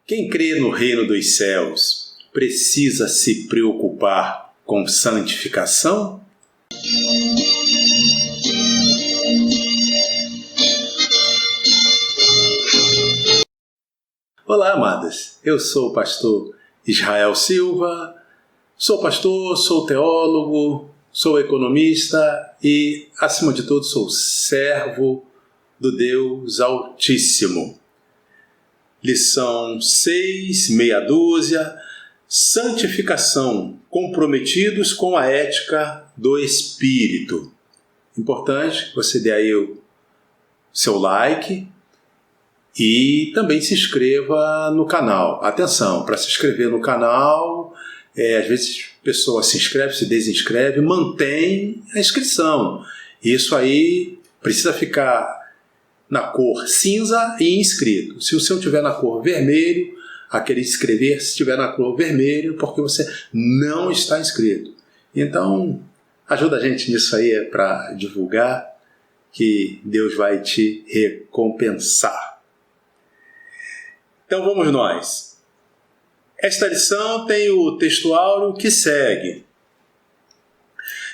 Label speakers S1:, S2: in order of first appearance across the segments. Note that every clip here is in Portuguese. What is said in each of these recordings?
S1: Quem crê no reino dos céus precisa se preocupar com santificação? Olá, amadas. Eu sou o pastor Israel Silva, sou pastor, sou teólogo, sou economista e, acima de tudo, sou servo do Deus Altíssimo. Lição 6, meia dúzia, santificação, comprometidos com a ética do Espírito. Importante que você dê aí o seu like e também se inscreva no canal. Atenção, para se inscrever no canal, às vezes a pessoa se inscreve, se desinscreve, mantém a inscrição. Isso aí precisa ficar na cor cinza e inscrito. Se o seu estiver na cor vermelho, aquele inscrever, se estiver na cor vermelho, porque você não está inscrito. Então, ajuda a gente nisso aí para divulgar, que Deus vai te recompensar. Então vamos nós. Esta lição tem o texto áureo que segue.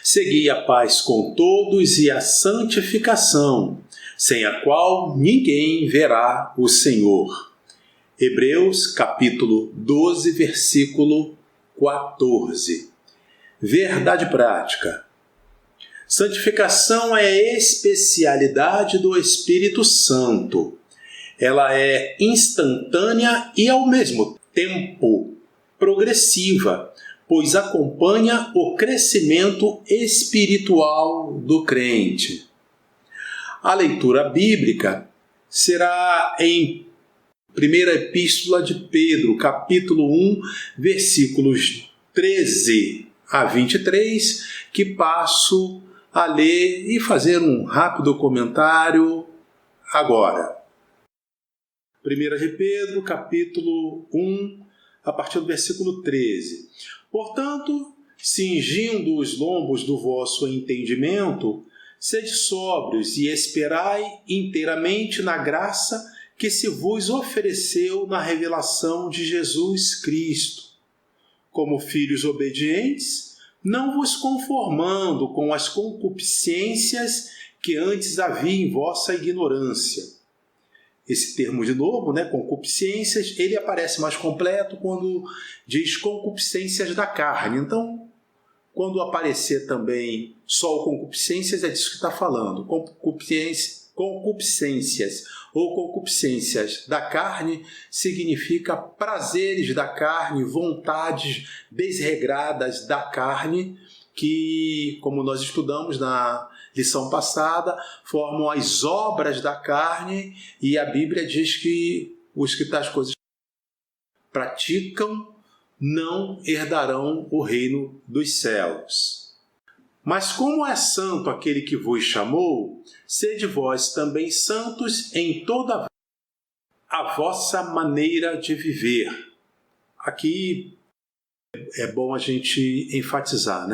S1: Segui a paz com todos e a santificação, sem a qual ninguém verá o Senhor. Hebreus, capítulo 12, versículo 14. Verdade prática. Santificação é especialidade do Espírito Santo. Ela é instantânea e, ao mesmo tempo, progressiva, pois acompanha o crescimento espiritual do crente. A leitura bíblica será em primeira epístola de Pedro, capítulo 1, versículos 13 a 23, que passo a ler e fazer um rápido comentário agora. 1 de Pedro, capítulo 1, a partir do versículo 13. Portanto, cingindo os lombos do vosso entendimento, sede sóbrios e esperai inteiramente na graça que se vos ofereceu na revelação de Jesus Cristo. Como filhos obedientes, não vos conformando com as concupiscências que antes havia em vossa ignorância. Esse termo, de novo, concupiscências, ele aparece mais completo quando diz concupiscências da carne. Então, quando aparecer também só o concupiscências, é disso que está falando. Concupiscências ou concupiscências da carne significa prazeres da carne, vontades desregradas da carne, que, como nós estudamos na lição passada, formam as obras da carne, e a Bíblia diz que os que tais coisas praticam não herdarão o reino dos céus. Mas como é santo aquele que vos chamou, sede vós também santos em toda a vossa maneira de viver. Aqui é bom a gente enfatizar,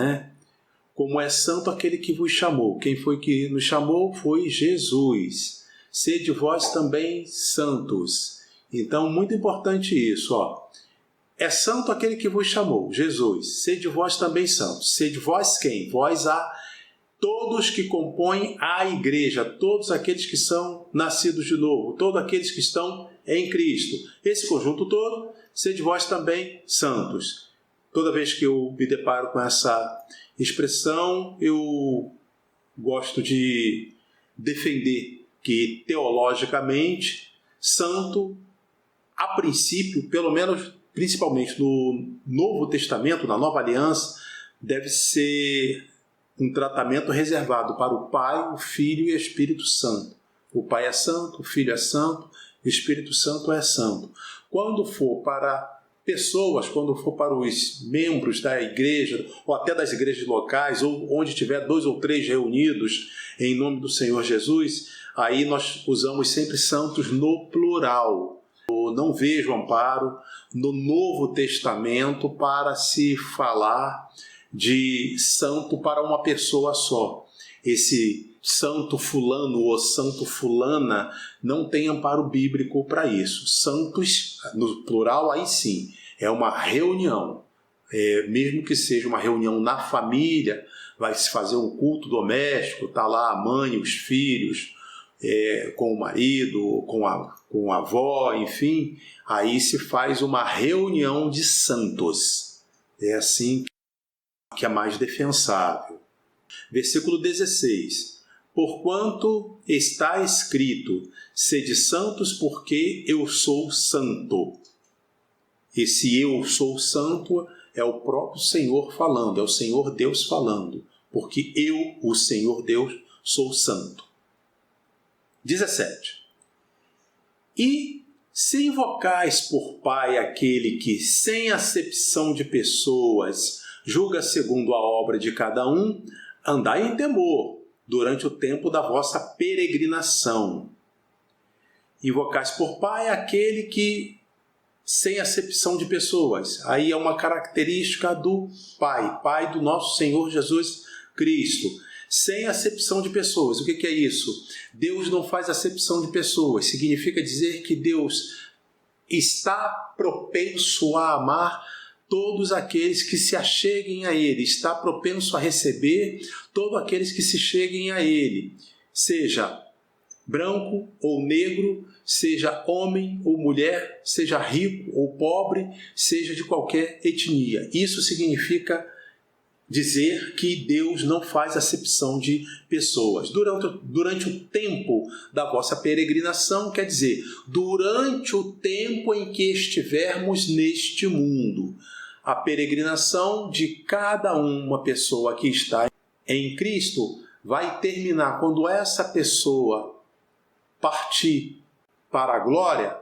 S1: Como é santo aquele que vos chamou. Quem foi que nos chamou? Foi Jesus. Sede vós também santos. Então, muito importante isso, É santo aquele que vos chamou, Jesus. Sede vós também santos. Sede vós quem? Vós todos que compõem a igreja, todos aqueles que são nascidos de novo, todos aqueles que estão em Cristo. Esse conjunto todo, sede vós também santos. Toda vez que eu me deparo com essa expressão, eu gosto de defender que, teologicamente, santo, a princípio, pelo menos principalmente no Novo Testamento, na Nova Aliança, deve ser um tratamento reservado para o Pai, o Filho e o Espírito Santo. O Pai é santo, o Filho é santo, o Espírito Santo é santo. Quando for para pessoas, quando for para os membros da igreja, ou até das igrejas locais, ou onde tiver 2 ou 3 reunidos em nome do Senhor Jesus, aí nós usamos sempre santos no plural. Eu não vejo amparo no Novo Testamento para se falar de santo para uma pessoa só. esse santo fulano ou santo fulana não tem amparo bíblico para isso. Santos, no plural, aí sim, é uma reunião. Mesmo que seja uma reunião na família, vai se fazer um culto doméstico, está lá a mãe, os filhos, com o marido, com a avó, enfim, aí se faz uma reunião de santos. É assim que é mais defensável. Versículo 16. Porquanto está escrito, sede santos porque eu sou santo. Esse eu sou santo é o próprio Senhor falando, é o Senhor Deus falando, porque eu, o Senhor Deus, sou santo. 17. E se invocais por Pai aquele que, sem acepção de pessoas, julga segundo a obra de cada um, andai em temor durante o tempo da vossa peregrinação. Invocais por Pai aquele que, sem acepção de pessoas, aí é uma característica do Pai do nosso Senhor Jesus Cristo, sem acepção de pessoas. O que é isso? Deus não faz acepção de pessoas, significa dizer que Deus está propenso a amar todos aqueles que se acheguem a Ele, está propenso a receber todos aqueles que se cheguem a Ele, seja branco ou negro, seja homem ou mulher, seja rico ou pobre, seja de qualquer etnia. Isso significa dizer que Deus não faz acepção de pessoas. Durante o tempo da vossa peregrinação, quer dizer, durante o tempo em que estivermos neste mundo. A peregrinação de cada uma pessoa que está em Cristo vai terminar quando essa pessoa partir para a glória,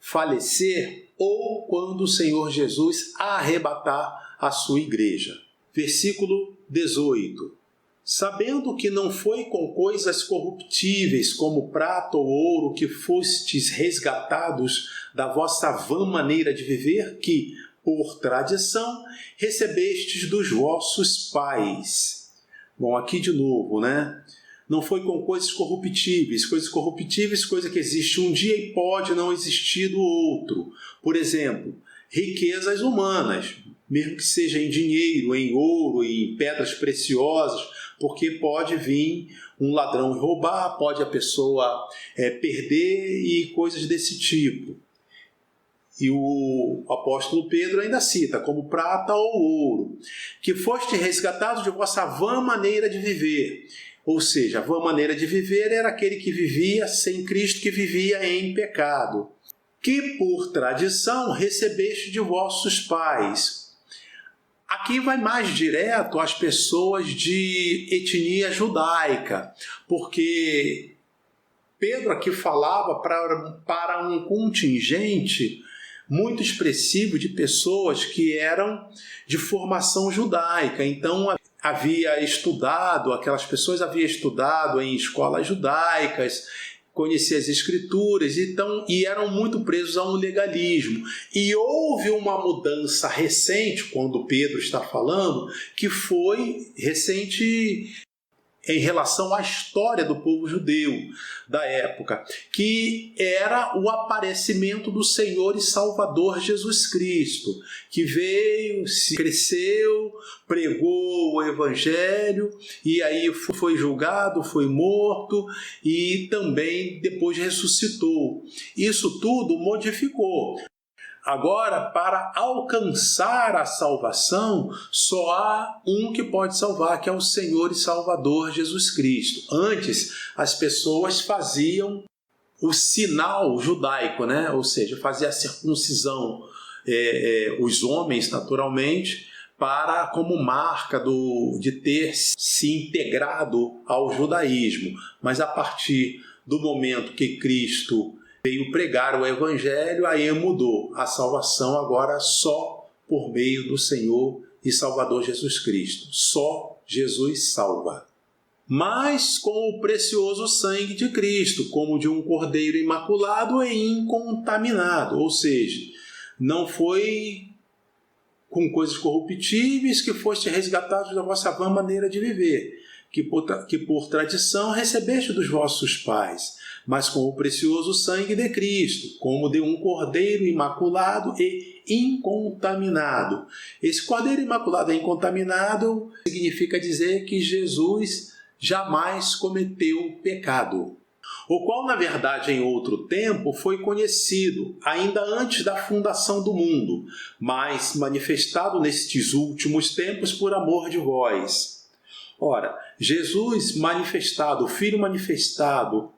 S1: falecer, ou quando o Senhor Jesus arrebatar a sua igreja. Versículo 18. Sabendo que não foi com coisas corruptíveis, como prata ou ouro, que fostes resgatados da vossa vã maneira de viver, que, por tradição, recebestes dos vossos pais. Bom, aqui de novo, né? Não foi com coisas corruptíveis, coisa que existe um dia e pode não existir do outro. Por exemplo, riquezas humanas, mesmo que seja em dinheiro, em ouro, em pedras preciosas, porque pode vir um ladrão e roubar, pode a pessoa perder e coisas desse tipo. E o apóstolo Pedro ainda cita, como prata ou ouro, que foste resgatados de vossa vã maneira de viver. Ou seja, a vã maneira de viver era aquele que vivia sem Cristo, que vivia em pecado. Que por tradição recebeste de vossos pais. Aqui vai mais direto às pessoas de etnia judaica, porque Pedro aqui falava para um contingente muito expressivo de pessoas que eram de formação judaica. Então, aquelas pessoas haviam estudado em escolas judaicas, conheciam as escrituras, e eram muito presos a um legalismo. E houve uma mudança recente, quando Pedro está falando, que foi recente em relação à história do povo judeu da época, que era o aparecimento do Senhor e Salvador Jesus Cristo, que veio, cresceu, pregou o Evangelho, e aí foi julgado, foi morto, e também depois ressuscitou. Isso tudo modificou. Agora, para alcançar a salvação, só há um que pode salvar, que é o Senhor e Salvador Jesus Cristo. Antes, as pessoas faziam o sinal judaico, né? Ou seja, fazia a circuncisão, os homens, naturalmente, como marca de ter se integrado ao judaísmo. Mas a partir do momento que Cristo veio pregar o Evangelho, aí mudou. A salvação agora só por meio do Senhor e Salvador Jesus Cristo. Só Jesus salva. Mas com o precioso sangue de Cristo, como de um cordeiro imaculado e incontaminado. Ou seja, não foi com coisas corruptíveis que foste resgatados da vossa vã maneira de viver. que por tradição recebeste dos vossos pais, mas com o precioso sangue de Cristo, como de um cordeiro imaculado e incontaminado. Esse cordeiro imaculado e incontaminado significa dizer que Jesus jamais cometeu pecado, o qual, na verdade, em outro tempo, foi conhecido, ainda antes da fundação do mundo, mas manifestado nestes últimos tempos por amor de vós. Ora, Jesus manifestado, o Filho manifestado,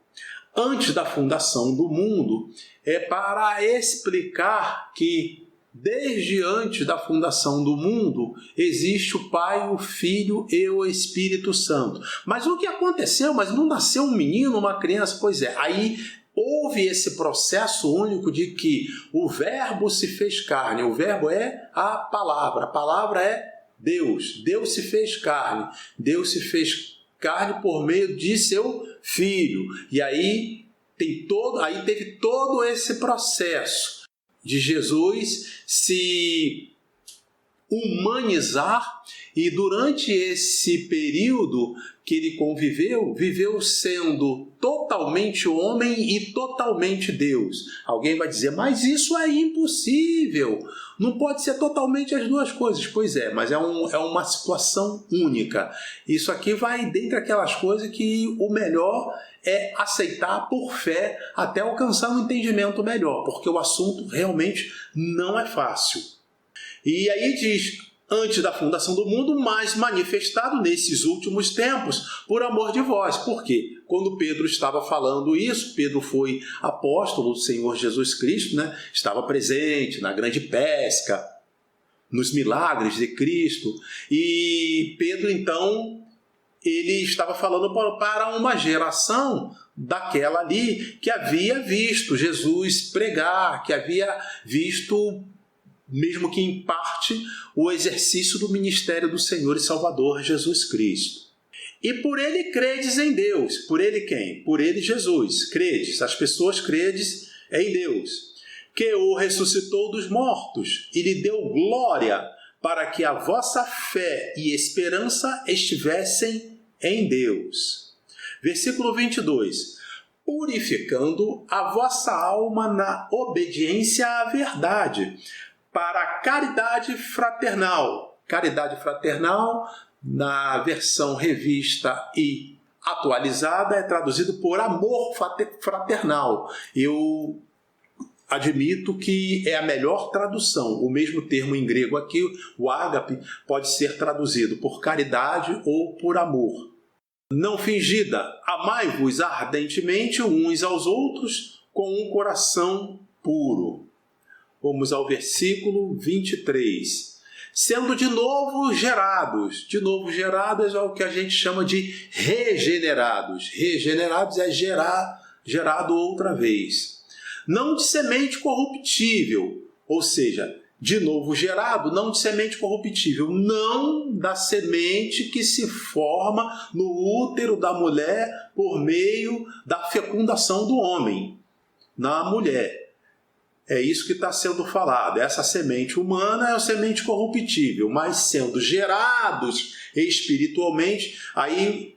S1: antes da fundação do mundo, é para explicar que, desde antes da fundação do mundo, existe o Pai, o Filho e o Espírito Santo. Mas o que aconteceu? Mas não nasceu um menino, uma criança? Pois é, aí houve esse processo único de que o Verbo se fez carne. O Verbo é a palavra é Deus. Deus se fez carne. Deus se fez carne por meio de seu Filho. E aí teve todo esse processo de Jesus se humanizar, e durante esse período que ele viveu sendo totalmente homem e totalmente Deus. Alguém vai dizer, mas isso é impossível, não pode ser totalmente as duas coisas. Pois é, mas é uma situação única. Isso aqui vai dentre aquelas coisas que o melhor é aceitar por fé até alcançar um entendimento melhor, porque o assunto realmente não é fácil. E aí diz, antes da fundação do mundo, mas manifestado nesses últimos tempos por amor de vós. Por quê? Quando Pedro estava falando isso, Pedro foi apóstolo do Senhor Jesus Cristo, né? Estava presente na grande pesca, nos milagres de Cristo. E Pedro, então, ele estava falando para uma geração daquela ali que havia visto Jesus pregar, que havia visto, mesmo que em parte, o exercício do ministério do Senhor e Salvador Jesus Cristo. E por ele credes em Deus. Por ele quem? Por ele Jesus. Credes, as pessoas credes em Deus, que o ressuscitou dos mortos e lhe deu glória, para que a vossa fé e esperança estivessem em Deus. Versículo 22. Purificando a vossa alma na obediência à verdade, para a caridade fraternal. Caridade fraternal, na versão revista e atualizada, é traduzido por amor fraternal. Eu admito que é a melhor tradução. O mesmo termo em grego aqui, o ágape, pode ser traduzido por caridade ou por amor. Não fingida, amai-vos ardentemente uns aos outros com um coração puro. Vamos ao versículo 23. Sendo de novo gerados. De novo gerados é o que a gente chama de regenerados. Regenerados é gerado outra vez. Não de semente corruptível, ou seja, de novo gerado, não de semente corruptível, não da semente que se forma no útero da mulher por meio da fecundação do homem na mulher. É isso que está sendo falado. Essa semente humana é a semente corruptível, mas sendo gerados espiritualmente, aí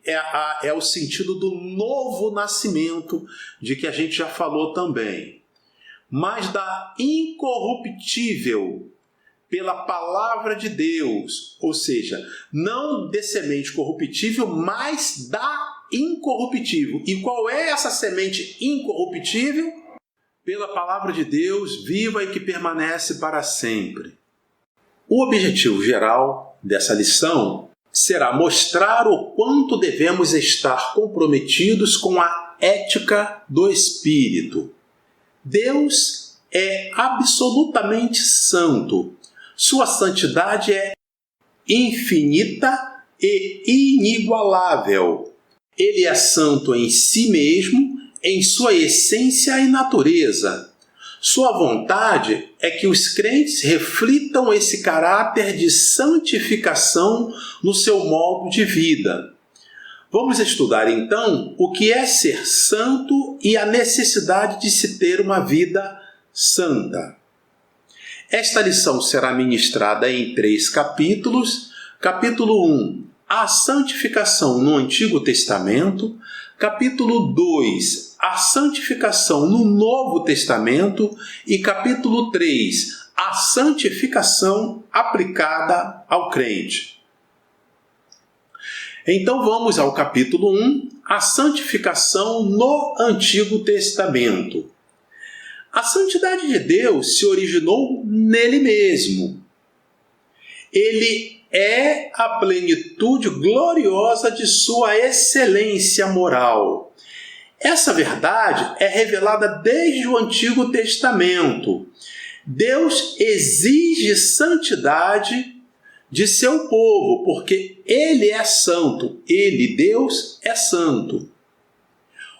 S1: é o sentido do novo nascimento, de que a gente já falou também. Mas da incorruptível, pela palavra de Deus, ou seja, não de semente corruptível, mas da incorruptível. E qual é essa semente incorruptível? Pela palavra de Deus, viva e que permanece para sempre. O objetivo geral dessa lição será mostrar o quanto devemos estar comprometidos com a ética do Espírito. Deus é absolutamente santo. Sua santidade é infinita e inigualável. Ele é santo em si mesmo, em sua essência e natureza. Sua vontade é que os crentes reflitam esse caráter de santificação no seu modo de vida. Vamos estudar então o que é ser santo e a necessidade de se ter uma vida santa. Esta lição será ministrada em 3 capítulos. Capítulo 1, a santificação no Antigo Testamento. Capítulo 2, a santificação no Novo Testamento. E capítulo 3, a santificação aplicada ao crente. Então vamos ao capítulo 1, a santificação no Antigo Testamento. A santidade de Deus se originou nele mesmo. Ele é a plenitude gloriosa de sua excelência moral. Essa verdade é revelada desde o Antigo Testamento. Deus exige santidade de seu povo, porque Ele é santo. Ele, Deus, é santo.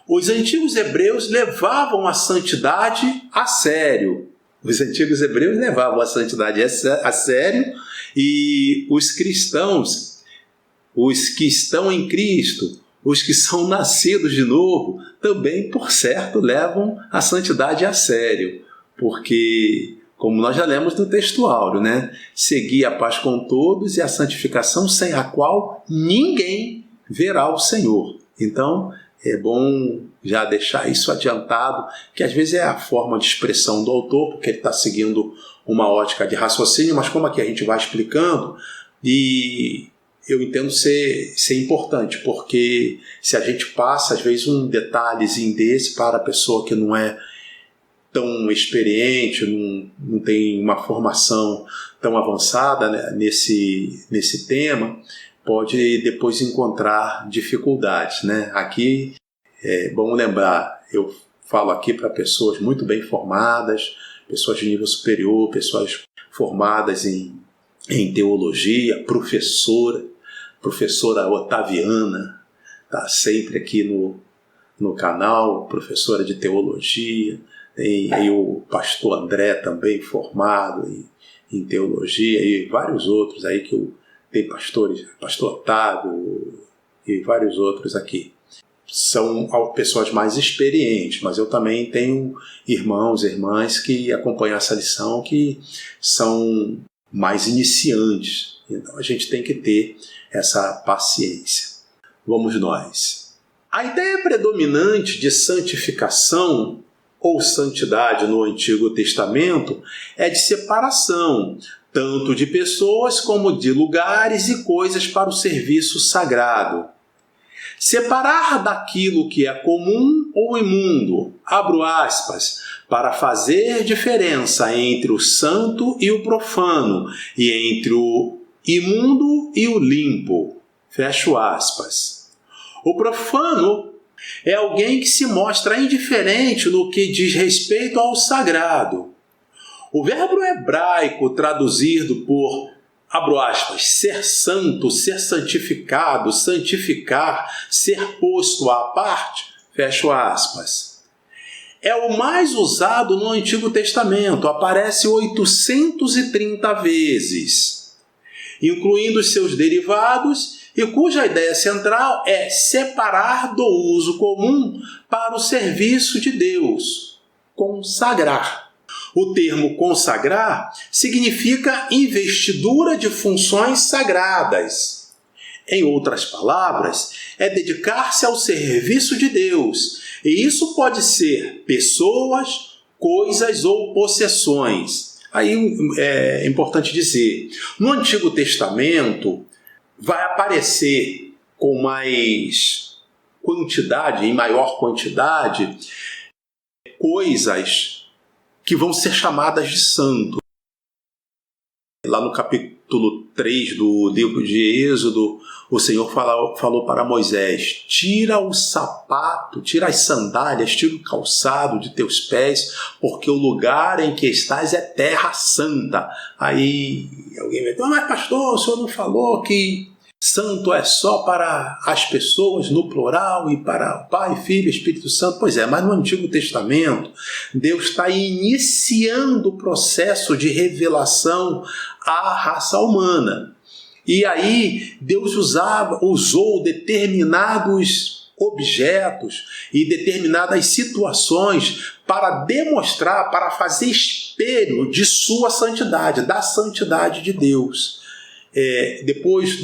S1: Os antigos hebreus levavam a santidade a sério. Os antigos hebreus levavam a santidade a sério, e os cristãos, os que estão em Cristo, os que são nascidos de novo, também, por certo, levam a santidade a sério, porque, como nós já lemos no texto áureo, né? Segui a paz com todos e a santificação, sem a qual ninguém verá o Senhor. Então, é bom já deixar isso adiantado, que às vezes é a forma de expressão do autor, porque ele está seguindo uma ótica de raciocínio, mas como aqui a gente vai explicando, e eu entendo ser importante, porque se a gente passa, às vezes, um detalhezinho desse para a pessoa que não é tão experiente, não tem uma formação tão avançada, né, nesse tema, pode depois encontrar dificuldades, né? Aqui é bom lembrar, eu falo aqui para pessoas muito bem formadas, pessoas de nível superior, pessoas formadas em teologia, professora Otaviana, está sempre aqui no canal, professora de teologia, tem aí o pastor André também formado em teologia, e vários outros aí que tem pastores, pastor Otávio e vários outros aqui. São pessoas mais experientes, mas eu também tenho irmãos e irmãs que acompanham essa lição que são mais iniciantes. Então a gente tem que ter essa paciência. Vamos nós. A ideia predominante de santificação ou santidade no Antigo Testamento é de separação, tanto de pessoas como de lugares e coisas para o serviço sagrado. Separar daquilo que é comum ou imundo, abro aspas, para fazer diferença entre o santo e o profano, e entre o imundo e o limpo, fecho aspas. O profano é alguém que se mostra indiferente no que diz respeito ao sagrado. O verbo hebraico traduzido por, abro aspas, ser santo, ser santificado, santificar, ser posto à parte, fecho aspas, é o mais usado no Antigo Testamento, aparece 830 vezes, incluindo os seus derivados, e cuja ideia central é separar do uso comum para o serviço de Deus, consagrar. O termo consagrar significa investidura de funções sagradas. Em outras palavras, é dedicar-se ao serviço de Deus. E isso pode ser pessoas, coisas ou possessões. Aí é importante dizer, no Antigo Testamento vai aparecer com mais quantidade, em maior quantidade, coisas que vão ser chamadas de santo. Lá no capítulo 3 do livro de Êxodo, o Senhor falou para Moisés: tira o sapato, tira as sandálias, tira o calçado de teus pés, porque o lugar em que estás é terra santa. Aí alguém vai dizer: mas pastor, o senhor não falou que santo é só para as pessoas no plural e para Pai, Filho e Espírito Santo? Pois é, mas no Antigo Testamento, Deus está iniciando o processo de revelação à raça humana. E aí Deus usou determinados objetos e determinadas situações para demonstrar, para fazer espelho de sua santidade, da santidade de Deus. Depois,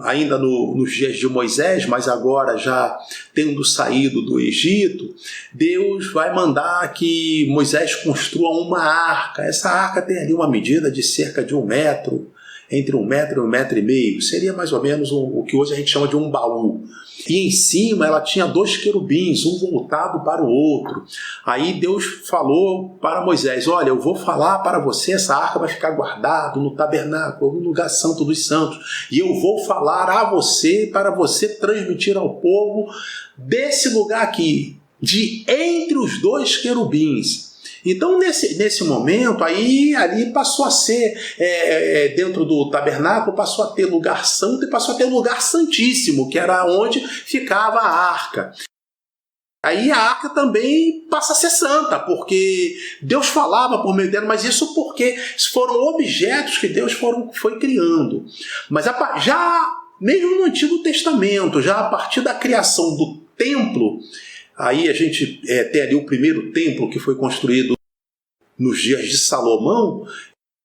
S1: ainda nos dias de Moisés, mas agora já tendo saído do Egito, Deus vai mandar que Moisés construa uma arca. Essa arca tem ali uma medida de cerca de 1 metro, entre 1 metro e 1,5 metro. Seria mais ou menos o que hoje a gente chama de um baú. E em cima ela tinha 2 querubins, um voltado para o outro. Aí Deus falou para Moisés: olha, eu vou falar para você, essa arca vai ficar guardada no tabernáculo, no lugar santo dos santos. E eu vou falar a você, para você transmitir ao povo desse lugar aqui, de entre os 2 querubins. Então, nesse momento, aí ali passou a ser, dentro do tabernáculo, passou a ter lugar santo e passou a ter lugar santíssimo, que era onde ficava a arca. Aí a arca também passa a ser santa, porque Deus falava por meio dela, mas isso porque foram objetos que Deus foi criando. Mas já, mesmo no Antigo Testamento, já a partir da criação do templo, aí a gente tem ali o primeiro templo que foi construído nos dias de Salomão,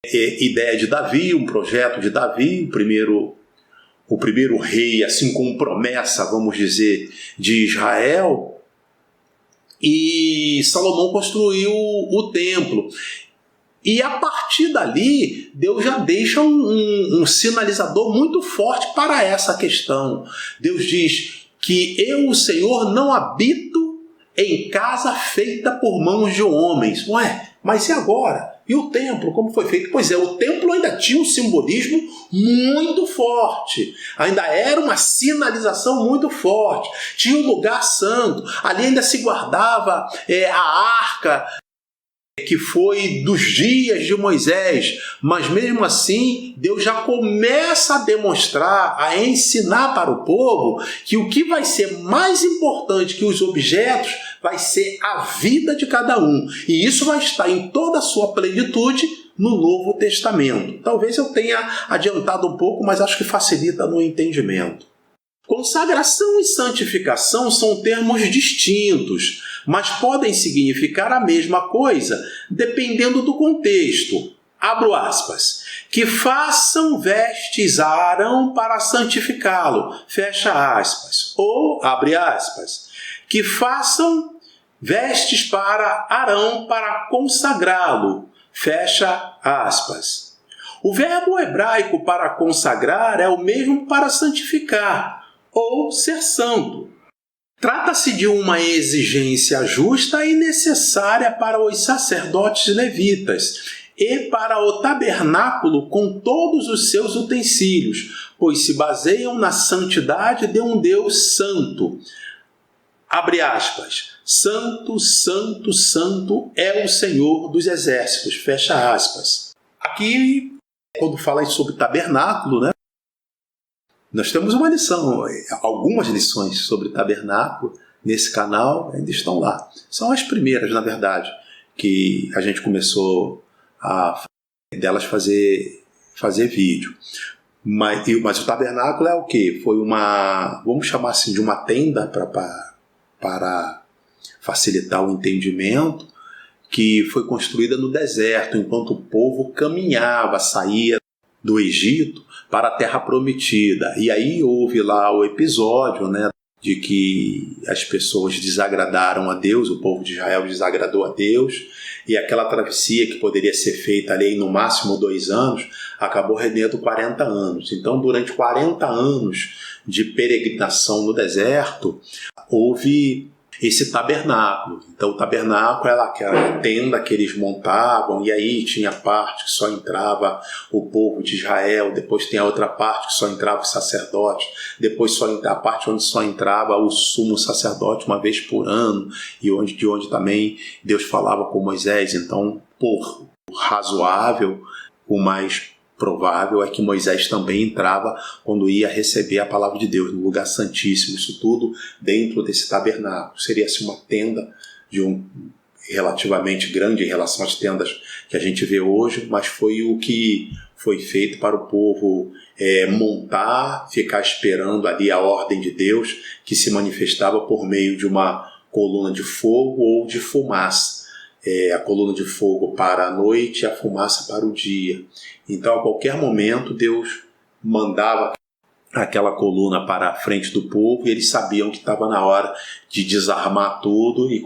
S1: ideia de Davi, um projeto de Davi, o primeiro rei, assim com promessa, vamos dizer, de Israel. E Salomão construiu o templo. E a partir dali, Deus já deixa um sinalizador muito forte para essa questão. Deus diz que eu, o Senhor, não habito em casa feita por mãos de homens. Ué, mas e agora? E o templo, como foi feito? Pois é, o templo ainda tinha um simbolismo muito forte. Ainda era uma sinalização muito forte. Tinha um lugar santo. Ali ainda se guardava a arca, que foi dos dias de Moisés, mas mesmo assim Deus já começa a demonstrar, a ensinar para o povo que o que vai ser mais importante que os objetos vai ser a vida de cada um, e isso vai estar em toda a sua plenitude no Novo Testamento. Talvez eu tenha adiantado um pouco, mas acho que facilita no entendimento. Consagração e santificação são termos distintos, mas podem significar a mesma coisa, dependendo do contexto. Abro aspas. Que façam vestes a Arão para santificá-lo. Fecha aspas. Ou, abre aspas. Que façam vestes para Arão para consagrá-lo. Fecha aspas. O verbo hebraico para consagrar é o mesmo para santificar, ou ser santo. Trata-se de uma exigência justa e necessária para os sacerdotes levitas e para o tabernáculo com todos os seus utensílios, pois se baseiam na santidade de um Deus santo. Abre aspas. Santo, santo, santo é o Senhor dos exércitos. Fecha aspas. Aqui, quando fala sobre tabernáculo, né? Nós temos uma lição, algumas lições sobre tabernáculo nesse canal ainda estão lá. São as primeiras, na verdade, que a gente começou a delas fazer vídeo. Mas o tabernáculo é o quê? Foi vamos chamar assim, de uma tenda para facilitar o entendimento, que foi construída no deserto, enquanto o povo caminhava, saía do Egito para a Terra Prometida. E aí houve lá o episódio, né, de que as pessoas desagradaram a Deus, o povo de Israel desagradou a Deus, e aquela travessia que poderia ser feita ali no máximo 2 anos, acabou rendendo 40 anos. Então, durante 40 anos de peregrinação no deserto, houve esse tabernáculo. Então o tabernáculo era aquela tenda que eles montavam, e aí tinha a parte que só entrava o povo de Israel, depois tem a outra parte que só entrava os sacerdotes, depois a parte onde só entrava o sumo sacerdote uma vez por ano, e de onde também Deus falava com Moisés. Então, por razoável, o mais provável é que Moisés também entrava quando ia receber a palavra de Deus no lugar santíssimo, isso tudo dentro desse tabernáculo. Seria assim uma tenda relativamente grande em relação às tendas que a gente vê hoje, mas foi o que foi feito para o povo montar, ficar esperando ali a ordem de Deus, que se manifestava por meio de uma coluna de fogo ou de fumaça. A coluna de fogo para a noite e a fumaça para o dia. Então, a qualquer momento, Deus mandava aquela coluna para a frente do povo e eles sabiam que estava na hora de desarmar tudo e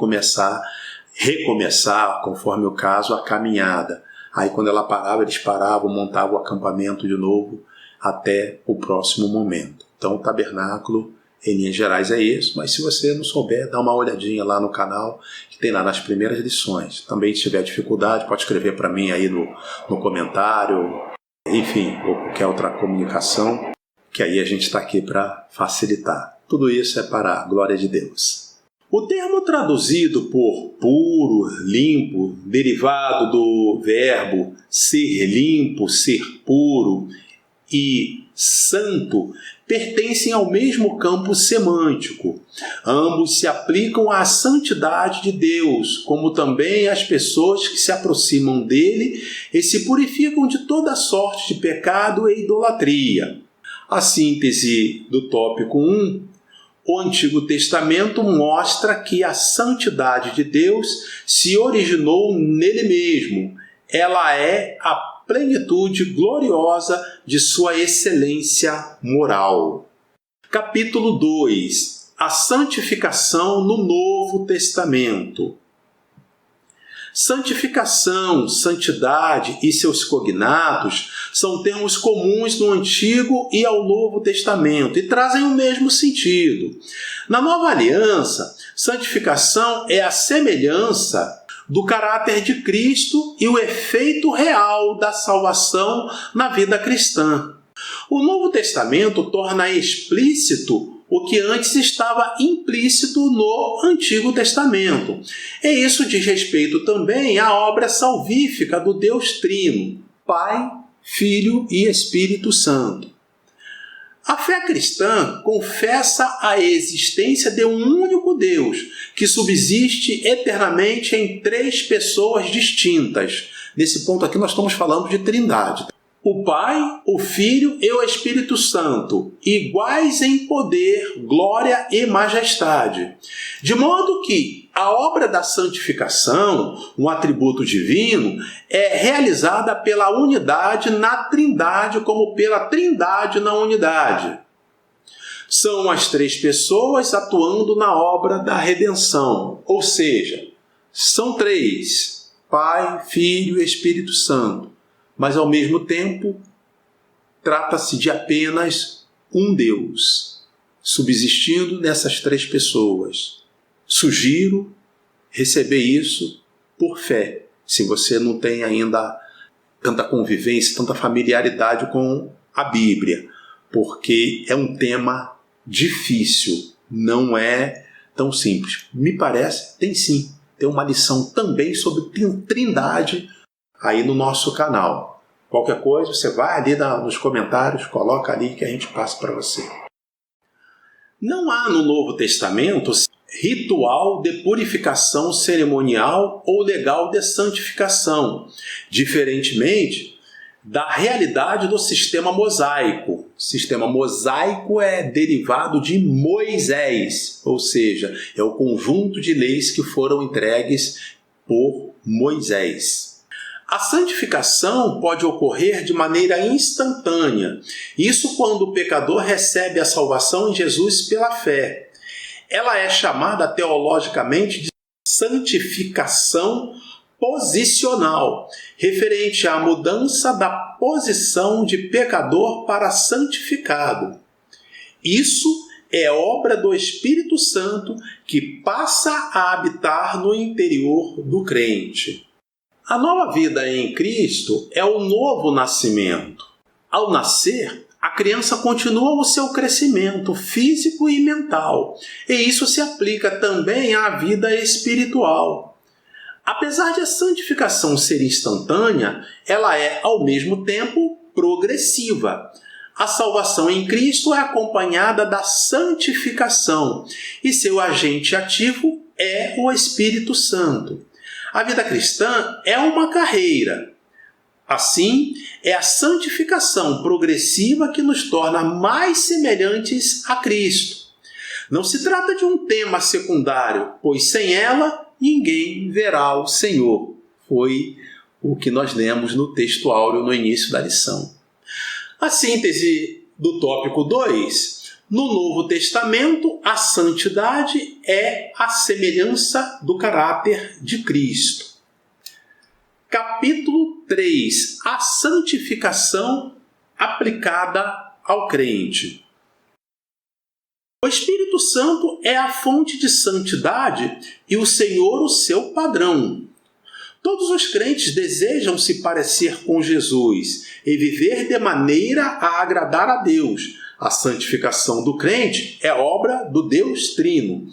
S1: recomeçar, conforme o caso, a caminhada. Aí quando ela parava, eles paravam, montavam o acampamento de novo até o próximo momento. Então o tabernáculo, em linhas gerais, é isso, mas se você não souber, dá uma olhadinha lá no canal, que tem lá nas primeiras lições. Também, se tiver dificuldade, pode escrever para mim aí no comentário, enfim, ou qualquer outra comunicação, que aí a gente está aqui para facilitar. Tudo isso é para a glória de Deus. O termo traduzido por puro, limpo, derivado do verbo ser limpo, ser puro, e santo, pertencem ao mesmo campo semântico. Ambos se aplicam à santidade de Deus, como também às pessoas que se aproximam dele e se purificam de toda sorte de pecado e idolatria. A síntese do tópico 1: o Antigo Testamento mostra que a santidade de Deus se originou nele mesmo. Ela é a plenitude gloriosa de sua excelência moral. Capítulo 2. A santificação no Novo Testamento. Santificação, santidade e seus cognatos são termos comuns no Antigo e ao Novo Testamento e trazem o mesmo sentido. Na Nova Aliança, santificação é a semelhança do caráter de Cristo e o efeito real da salvação na vida cristã. O Novo Testamento torna explícito o que antes estava implícito no Antigo Testamento. E isso diz respeito também à obra salvífica do Deus Trino, Pai, Filho e Espírito Santo. A fé cristã confessa a existência de um único Deus, que subsiste eternamente em três pessoas distintas. Nesse ponto aqui nós estamos falando de Trindade. O Pai, o Filho e o Espírito Santo, iguais em poder, glória e majestade. De modo que a obra da santificação, um atributo divino, é realizada pela unidade na Trindade como pela Trindade na unidade. São as três pessoas atuando na obra da redenção, ou seja, são três: Pai, Filho e Espírito Santo. Mas, ao mesmo tempo, trata-se de apenas um Deus, subsistindo nessas três pessoas. Sugiro receber isso por fé, se você não tem ainda tanta convivência, tanta familiaridade com a Bíblia, porque é um tema difícil, não é tão simples. Me parece, tem sim, tem uma lição também sobre Trindade aí no nosso canal. Qualquer coisa, você vai ali nos comentários, coloca ali que a gente passa para você. Não há no Novo Testamento ritual de purificação cerimonial ou legal de santificação, diferentemente da realidade do sistema mosaico. O sistema mosaico é derivado de Moisés, ou seja, é o conjunto de leis que foram entregues por Moisés. A santificação pode ocorrer de maneira instantânea, isso quando o pecador recebe a salvação em Jesus pela fé. Ela é chamada teologicamente de santificação posicional, referente à mudança da posição de pecador para santificado. Isso é obra do Espírito Santo que passa a habitar no interior do crente. A nova vida em Cristo é o novo nascimento. Ao nascer, a criança continua o seu crescimento físico e mental, e isso se aplica também à vida espiritual. Apesar de a santificação ser instantânea, ela é, ao mesmo tempo, progressiva. A salvação em Cristo é acompanhada da santificação, e seu agente ativo é o Espírito Santo. A vida cristã é uma carreira. Assim, é a santificação progressiva que nos torna mais semelhantes a Cristo. Não se trata de um tema secundário, pois sem ela ninguém verá o Senhor. Foi o que nós lemos no texto áureo no início da lição. A síntese do tópico 2. No Novo Testamento, a santidade é a semelhança do caráter de Cristo. Capítulo 3. A santificação aplicada ao crente. O Espírito Santo é a fonte de santidade e o Senhor o seu padrão. Todos os crentes desejam se parecer com Jesus e viver de maneira a agradar a Deus. A santificação do crente é obra do Deus Trino.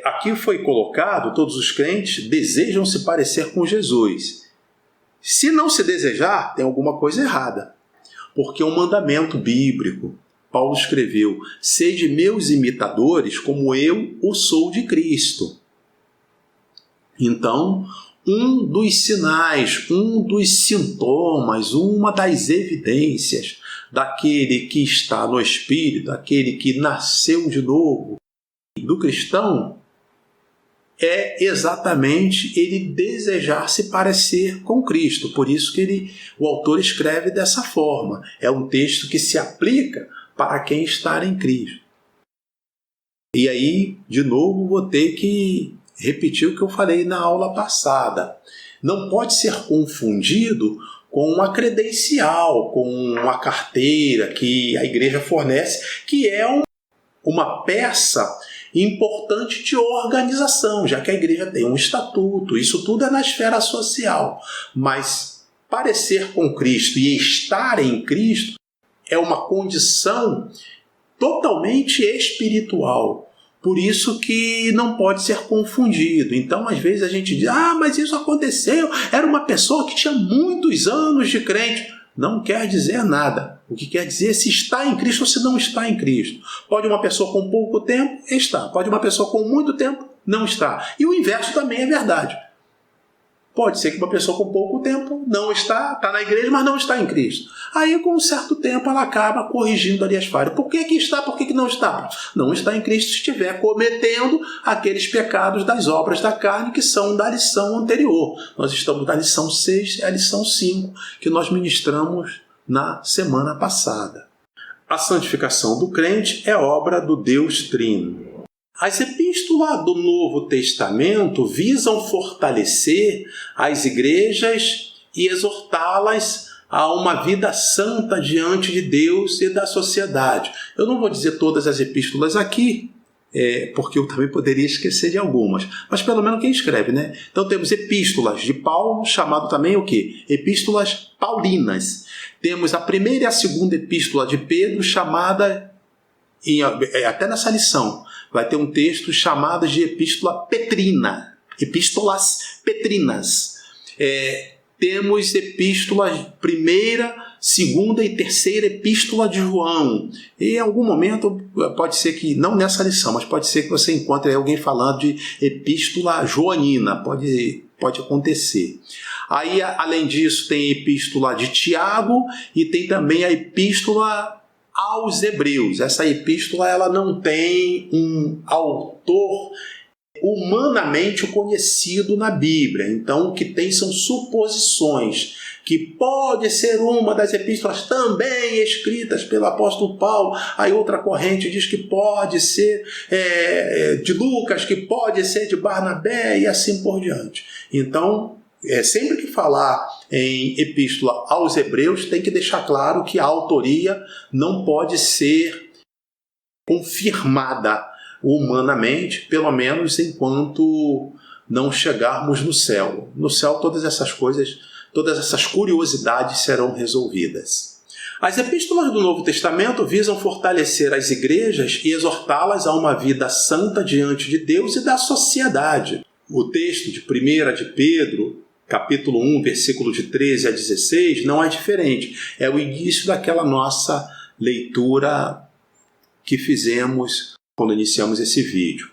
S1: Aqui foi colocado, todos os crentes desejam se parecer com Jesus. Se não se desejar, tem alguma coisa errada. Porque é um mandamento bíblico. Paulo escreveu: sede meus imitadores, como eu o sou de Cristo. Então, um dos sinais, um dos sintomas, uma das evidências daquele que está no Espírito, daquele que nasceu de novo, do cristão, é exatamente ele desejar se parecer com Cristo. Por isso que o autor escreve dessa forma. É um texto que se aplica para quem está em Cristo. E aí, de novo, vou ter que repetir o que eu falei na aula passada. Não pode ser confundido com uma credencial, com uma carteira que a igreja fornece, que é uma peça importante de organização, já que a igreja tem um estatuto. Isso tudo é na esfera social. Mas parecer com Cristo e estar em Cristo é uma condição totalmente espiritual. Por isso que não pode ser confundido. Então, às vezes a gente diz: mas isso aconteceu, era uma pessoa que tinha muitos anos de crente. Não quer dizer nada. O que quer dizer é se está em Cristo ou se não está em Cristo. Pode uma pessoa com pouco tempo estar, pode uma pessoa com muito tempo não estar. E o inverso também é verdade. Pode ser que uma pessoa com pouco tempo não está na igreja, mas não está em Cristo. Aí, com um certo tempo, ela acaba corrigindo ali as falhas. Por que está? Por que não está? Não está em Cristo se estiver cometendo aqueles pecados das obras da carne que são da lição anterior. Nós estamos na lição 6 e a lição 5, que nós ministramos na semana passada. A santificação do crente é obra do Deus Trino. As epístolas do Novo Testamento visam fortalecer as igrejas e exortá-las a uma vida santa diante de Deus e da sociedade. Eu não vou dizer todas as epístolas aqui, porque eu também poderia esquecer de algumas, mas pelo menos quem escreve, né? Então temos epístolas de Paulo, chamado também o quê? Epístolas paulinas. Temos a primeira e a segunda epístola de Pedro, chamada, até nessa lição, vai ter um texto chamado de epístola petrina, epístolas petrinas. Temos epístolas, primeira, segunda e terceira epístola de João. E em algum momento, pode ser que, não nessa lição, mas pode ser que você encontre alguém falando de epístola joanina, pode acontecer. Aí, além disso, tem a epístola de Tiago e tem também a epístola aos Hebreus. Essa epístola ela não tem um autor humanamente conhecido na Bíblia. Então, o que tem são suposições, que pode ser uma das epístolas também escritas pelo apóstolo Paulo. Aí outra corrente diz que pode ser de Lucas, que pode ser de Barnabé e assim por diante. Então, sempre que falar em epístola aos Hebreus, tem que deixar claro que a autoria não pode ser confirmada humanamente, pelo menos enquanto não chegarmos no céu. No céu, todas essas coisas, todas essas curiosidades serão resolvidas. As epístolas do Novo Testamento visam fortalecer as igrejas e exortá-las a uma vida santa diante de Deus e da sociedade. O texto de 1 de Pedro, capítulo 1, versículo de 13 a 16, não é diferente. É o início daquela nossa leitura que fizemos quando iniciamos esse vídeo.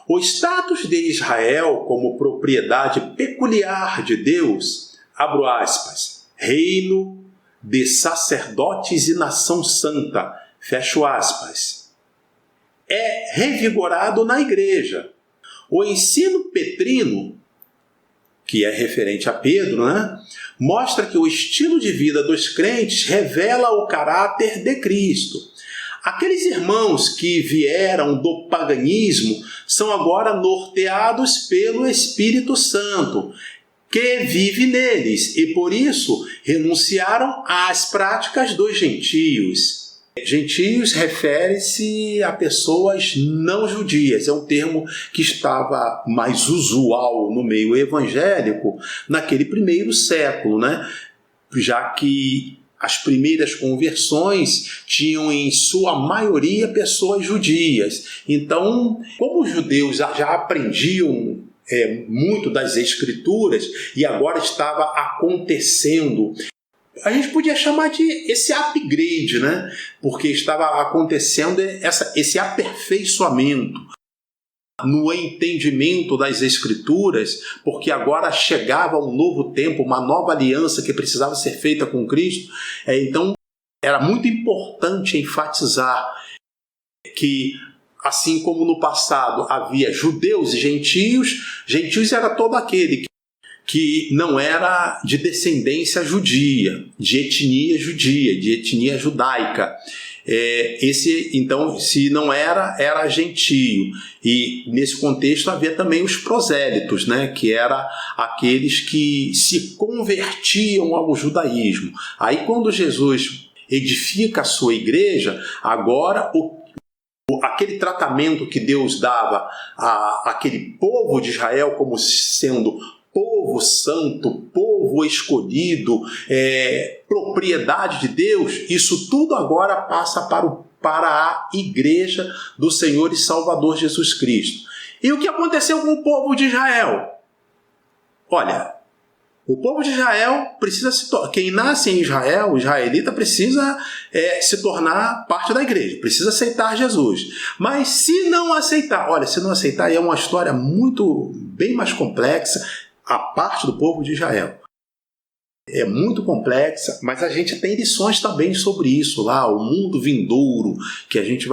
S1: O status de Israel como propriedade peculiar de Deus, abro aspas, reino de sacerdotes e nação santa, fecho aspas, é revigorado na igreja. O ensino petrino, que é referente a Pedro, mostra que o estilo de vida dos crentes revela o caráter de Cristo. Aqueles irmãos que vieram do paganismo são agora norteados pelo Espírito Santo, que vive neles, e por isso renunciaram às práticas dos gentios. Gentios refere-se a pessoas não judias, é um termo que estava mais usual no meio evangélico naquele primeiro século, né? Já que as primeiras conversões tinham em sua maioria pessoas judias. Então, como os judeus já aprendiam muito das Escrituras e agora estava acontecendo, a gente podia chamar de esse upgrade, né? Porque estava acontecendo esse aperfeiçoamento no entendimento das Escrituras, porque agora chegava um novo tempo, uma nova aliança que precisava ser feita com Cristo. Então, era muito importante enfatizar que, assim como no passado havia judeus e gentios, gentios era todo aquele que não era de descendência judia, de etnia judaica. Então, se não era gentio. E nesse contexto havia também os prosélitos, né, que eram aqueles que se convertiam ao judaísmo. Aí quando Jesus edifica a sua igreja, agora aquele tratamento que Deus dava àquele povo de Israel como sendo povo santo, povo escolhido, propriedade de Deus, isso tudo agora passa para a igreja do Senhor e Salvador Jesus Cristo. E o que aconteceu com o povo de Israel? Olha, o povo de Israel precisa quem nasce em Israel, o israelita, precisa se tornar parte da igreja, precisa aceitar Jesus. Mas se não aceitar, é uma história bem mais complexa, a parte do povo de Israel. É muito complexa, mas a gente tem lições também sobre isso lá, o mundo vindouro, que a gente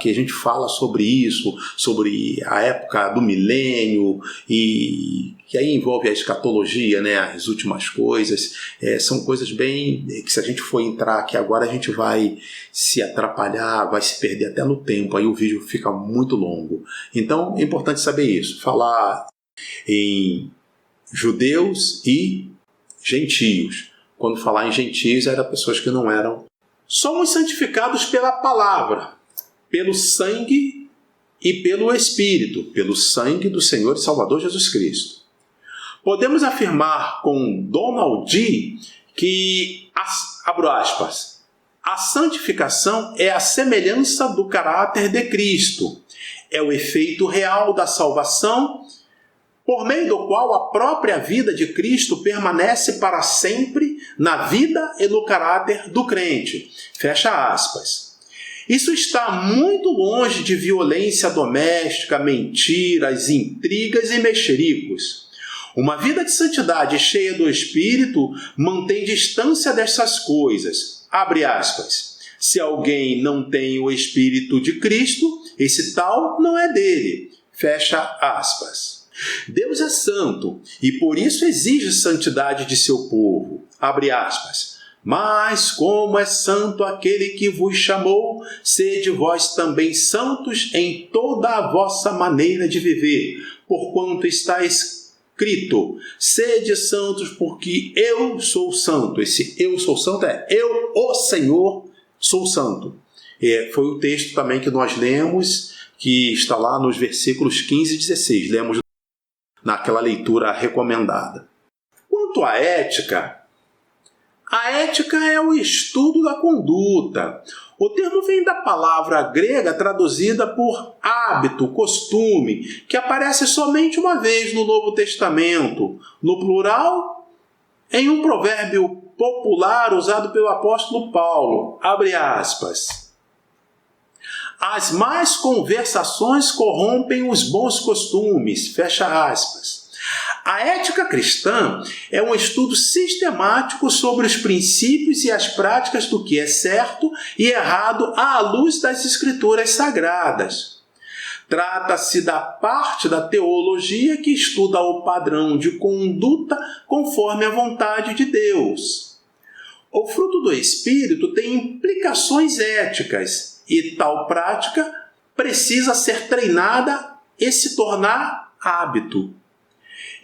S1: que a gente fala sobre isso, sobre a época do milênio, e que aí envolve a escatologia, né, as últimas coisas. São coisas bem que, se a gente for entrar aqui agora, a gente vai se atrapalhar, vai se perder até no tempo, aí o vídeo fica muito longo. Então é importante saber isso, falar em judeus e gentios. Quando falar em gentios, eram pessoas que não eram. Somos santificados pela palavra, pelo sangue e pelo Espírito, pelo sangue do Senhor e Salvador Jesus Cristo. Podemos afirmar com Donald G. que, abro aspas, a santificação é a semelhança do caráter de Cristo. É o efeito real da salvação, por meio do qual a própria vida de Cristo permanece para sempre na vida e no caráter do crente. Fecha aspas. Isso está muito longe de violência doméstica, mentiras, intrigas e mexericos. Uma vida de santidade cheia do Espírito mantém distância dessas coisas. Abre aspas. Se alguém não tem o Espírito de Cristo, esse tal não é dele. Fecha aspas. Deus é santo e por isso exige santidade de seu povo. Abre aspas. Mas como é santo aquele que vos chamou, sede vós também santos em toda a vossa maneira de viver, porquanto está escrito, sede santos porque eu sou santo. Esse eu sou santo eu, o Senhor, sou santo. Foi o texto também que nós lemos, que está lá nos versículos 15 e 16. Lemos naquela leitura recomendada. Quanto à ética, a ética é o estudo da conduta. O termo vem da palavra grega traduzida por hábito, costume, que aparece somente uma vez no Novo Testamento, no plural, em um provérbio popular usado pelo apóstolo Paulo. Abre aspas. As más conversações corrompem os bons costumes. Fecha aspas. A ética cristã é um estudo sistemático sobre os princípios e as práticas do que é certo e errado à luz das Escrituras Sagradas. Trata-se da parte da teologia que estuda o padrão de conduta conforme a vontade de Deus. O fruto do Espírito tem implicações éticas e tal prática precisa ser treinada e se tornar hábito.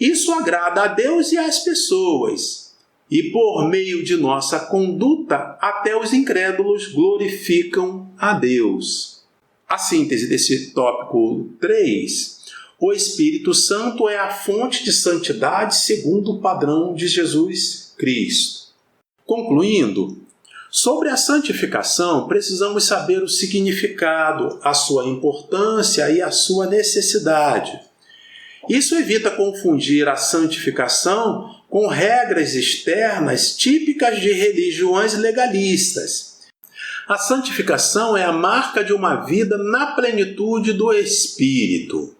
S1: Isso agrada a Deus e às pessoas, e por meio de nossa conduta, até os incrédulos glorificam a Deus. A síntese desse tópico 3, o Espírito Santo é a fonte de santidade segundo o padrão de Jesus Cristo. Concluindo, sobre a santificação, precisamos saber o significado, a sua importância e a sua necessidade. Isso evita confundir a santificação com regras externas típicas de religiões legalistas. A santificação é a marca de uma vida na plenitude do Espírito.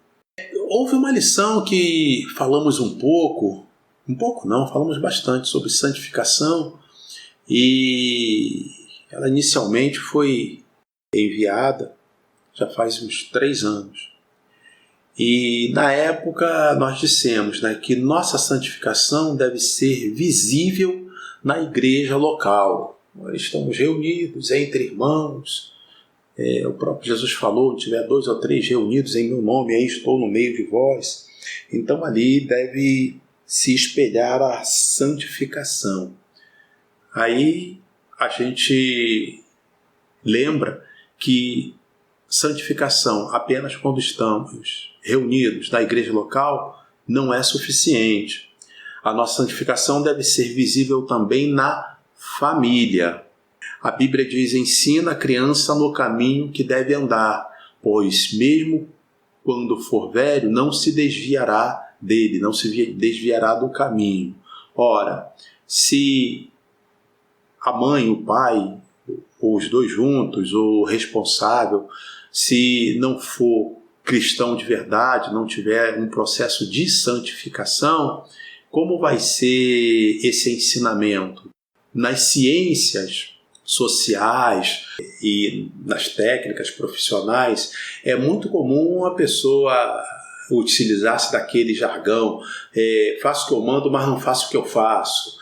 S1: Houve uma lição que falamos falamos bastante sobre santificação, e ela inicialmente foi enviada já faz uns 3 anos. E na época nós dissemos, que nossa santificação deve ser visível na igreja local. Nós estamos reunidos entre irmãos. O próprio Jesus falou, se tiver 2 ou 3 reunidos em meu nome, aí estou no meio de vós. Então ali deve se espelhar a santificação. Aí a gente lembra que santificação apenas quando estamos reunidos na igreja local não é suficiente. A nossa santificação deve ser visível também na família. A Bíblia diz: ensina a criança no caminho que deve andar, pois mesmo quando for velho não se desviará dele, não se desviará do caminho. Ora, se a mãe, o pai, ou os dois juntos, ou o responsável, se não for cristão de verdade, não tiver um processo de santificação, como vai ser esse ensinamento? Nas ciências sociais e nas técnicas profissionais, é muito comum a pessoa utilizar-se daquele jargão: faço o que eu mando, mas não faço o que eu faço.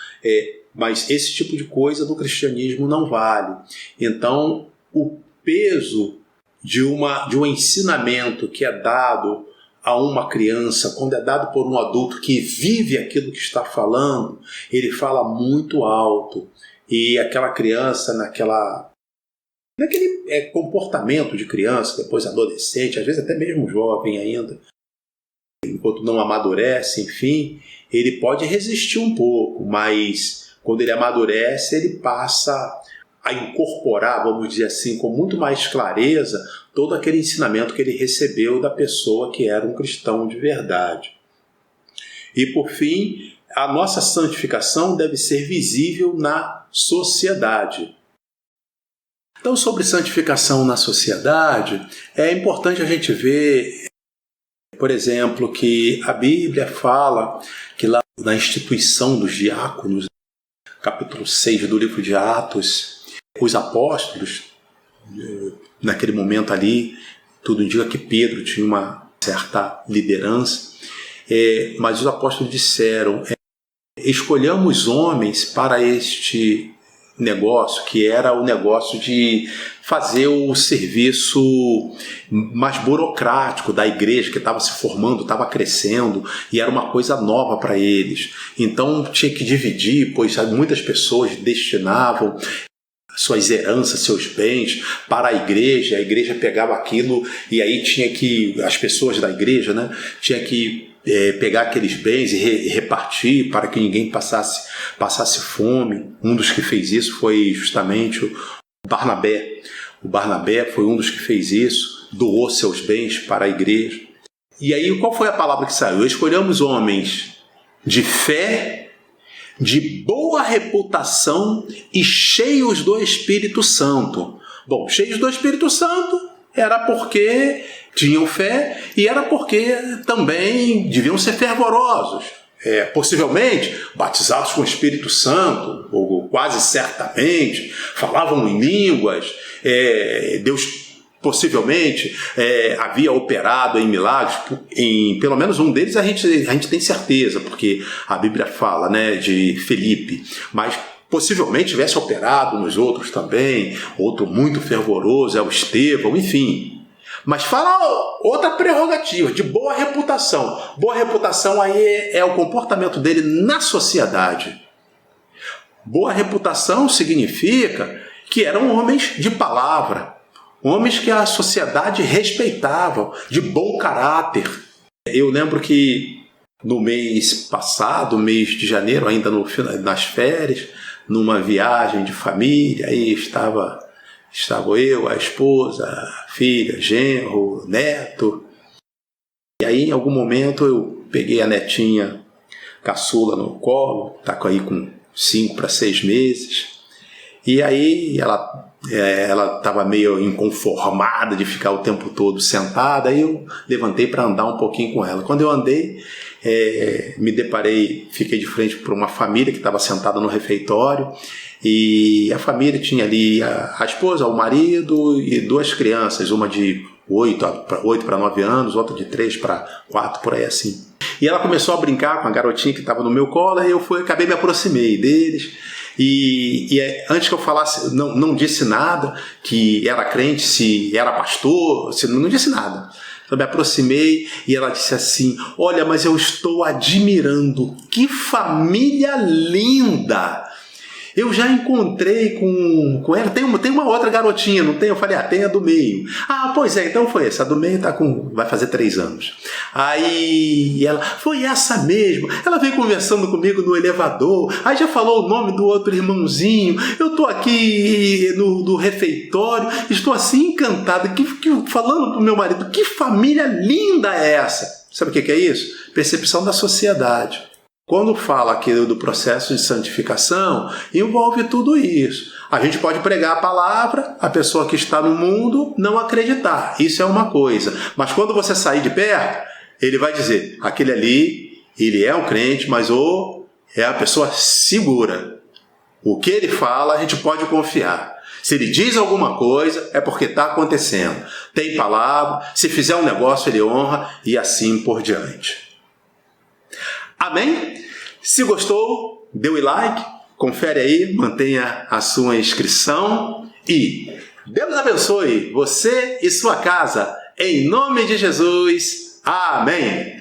S1: Mas esse tipo de coisa no cristianismo não vale. Então, o peso de um ensinamento que é dado a uma criança, quando é dado por um adulto que vive aquilo que está falando, ele fala muito alto. E aquela criança, naquele comportamento de criança, depois adolescente, às vezes até mesmo jovem ainda, enquanto não amadurece, enfim, ele pode resistir um pouco, mas quando ele amadurece, ele passa a incorporar, vamos dizer assim, com muito mais clareza, todo aquele ensinamento que ele recebeu da pessoa que era um cristão de verdade. E, por fim, a nossa santificação deve ser visível na sociedade. Então, sobre santificação na sociedade, é importante a gente ver, por exemplo, que a Bíblia fala que lá na instituição dos diáconos, capítulo 6 do livro de Atos, os apóstolos, naquele momento ali, tudo indica que Pedro tinha uma certa liderança, mas os apóstolos disseram: escolhamos homens para este negócio, que era o negócio de fazer o serviço mais burocrático da igreja, que estava se formando, estava crescendo, e era uma coisa nova para eles. Então tinha que dividir, pois muitas pessoas destinavam suas heranças, seus bens para a igreja pegava aquilo, e aí as pessoas da igreja, tinha que pegar aqueles bens e repartir para que ninguém passasse fome. Um dos que fez isso foi justamente o Barnabé. O Barnabé foi um dos que fez isso, doou seus bens para a igreja. E aí, qual foi a palavra que saiu? Escolhemos homens de fé, de boa reputação e cheios do Espírito Santo. Bom, cheios do Espírito Santo era porque tinham fé e era porque também deviam ser fervorosos. Possivelmente batizados com o Espírito Santo, ou quase certamente, falavam em línguas. Deus possivelmente havia operado em milagres, em pelo menos um deles a gente tem certeza, porque a Bíblia fala, né, de Felipe, mas possivelmente tivesse operado nos outros também, outro muito fervoroso é o Estevão, enfim. Mas fala outra prerrogativa, de boa reputação. Boa reputação aí é o comportamento dele na sociedade. Boa reputação significa que eram homens de palavra, homens que a sociedade respeitava, de bom caráter. Eu lembro que no mês passado, mês de janeiro, ainda nas férias, numa viagem de família, aí estava eu, a esposa, a filha, genro, neto. E aí, em algum momento, eu peguei a netinha caçula no colo, está aí com 5 para 6 meses. E aí ela estava meio inconformada de ficar o tempo todo sentada, aí eu levantei para andar um pouquinho com ela. Quando eu andei, me deparei, fiquei de frente para uma família que estava sentada no refeitório, e a família tinha ali a esposa, o marido e 2 crianças, uma de 8 para 9 anos, outra de 3 para 4, por aí assim. E ela começou a brincar com a garotinha que estava no meu colo, e eu me aproximei deles. E antes que eu falasse, não disse nada, que era crente, se era pastor, não disse nada. Eu me aproximei e ela disse assim: olha, mas eu estou admirando, que família linda! Eu já encontrei com ela, tem uma outra garotinha, não tem? Eu falei, tem a do meio. Ah, pois é, então foi essa, a do meio vai fazer 3 anos. Aí ela, foi essa mesmo, ela veio conversando comigo no elevador, aí já falou o nome do outro irmãozinho, eu estou aqui no refeitório, estou assim encantado, falando pro meu marido, que família linda é essa? Sabe o que é isso? Percepção da sociedade. Quando fala aqui do processo de santificação, envolve tudo isso. A gente pode pregar a palavra, a pessoa que está no mundo não acreditar. Isso é uma coisa. Mas quando você sair de perto, ele vai dizer, aquele ali, ele é um crente, mas é a pessoa segura. O que ele fala, a gente pode confiar. Se ele diz alguma coisa, é porque está acontecendo. Tem palavra, se fizer um negócio, ele honra, e assim por diante. Amém? Se gostou, dê o like, confere aí, mantenha a sua inscrição e Deus abençoe você e sua casa. Em nome de Jesus. Amém.